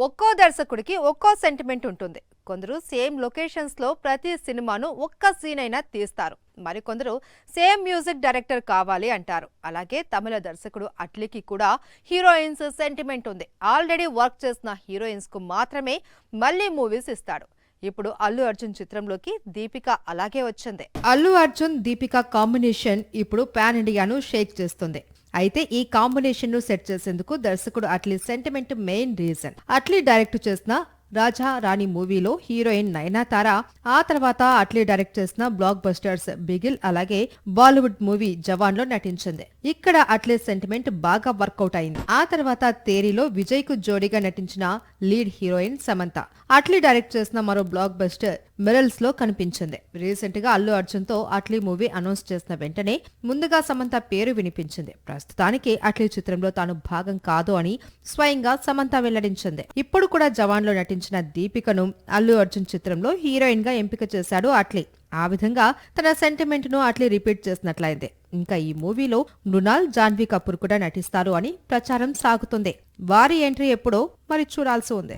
ఒక్కో దర్శకుడికి ఒక్కో సెంటిమెంట్ ఉంటుంది. కొందరు సేమ్ లొకేషన్స్ లో ప్రతి సినిమాను ఒక్క సీన్ అయినా తీస్తారు. మరికొందరు సేమ్ మ్యూజిక్ డైరెక్టర్ కావాలి అంటారు. అలాగే తమిళ దర్శకుడు అట్లీకి కూడా హీరోయిన్స్ సెంటిమెంట్ ఉంది. ఆల్రెడీ వర్క్ చేసిన హీరోయిన్స్ కు మాత్రమే మళ్ళీ మూవీస్ ఇస్తాడు. ఇప్పుడు అల్లు అర్జున్ చిత్రంలోకి దీపిక అలాగే వచ్చింది. అల్లు అర్జున్ దీపిక కాంబినేషన్ ఇప్పుడు పాన్ ఇండియాను షేక్ చేస్తుంది. అయితే ఈ కాంబినేషన్ ను సెట్ చేసేందుకు దర్శకుడు Atlee sentiment main reason. Atlee direct చేసిన రాజా రాణి మూవీలో హీరోయిన్ నయనతార, ఆ తర్వాత అట్లీ డైరెక్ట్ చేసిన బ్లాక్ బస్టర్స్ బిగిల్ అలాగే బాలీవుడ్ మూవీ జవాన్ లో నటించింది. ఇక్కడ అట్లీ సెంటిమెంట్ బాగా వర్కౌట్ అయింది. ఆ తర్వాత తేరీలో విజయ్ కు జోడీగా నటించిన lead heroine Samantha Atlee direct చేసిన మరో బ్లాక్ బస్టర్ మిరల్స్ లో కనిపించింది. రీసెంట్ గా అల్లు అర్జున్ తో అట్లీ మూవీ అనౌన్స్ చేసిన వెంటనే ముందుగా సమంత పేరు వినిపించింది. ప్రస్తుతానికి అట్లీ చిత్రంలో తాను భాగం కాదు అని స్వయంగా సమంత వెల్లడించింది. ఇప్పుడు కూడా జవాన్ లో నటించిన దీపికను అల్లు అర్జున్ చిత్రంలో హీరోయిన్ గా ఎంపిక చేశాడు అట్లీ. ఆ విధంగా తన సెంటిమెంట్ ను అట్లీ రిపీట్ చేసినట్లయింది. ఇంకా ఈ మూవీలో మృణాల్, జాన్వీ కపూర్ కూడా నటిస్తారు అని ప్రచారం సాగుతుంది. వారి ఎంట్రీ ఎప్పుడో మరి చూడాల్సి ఉంది.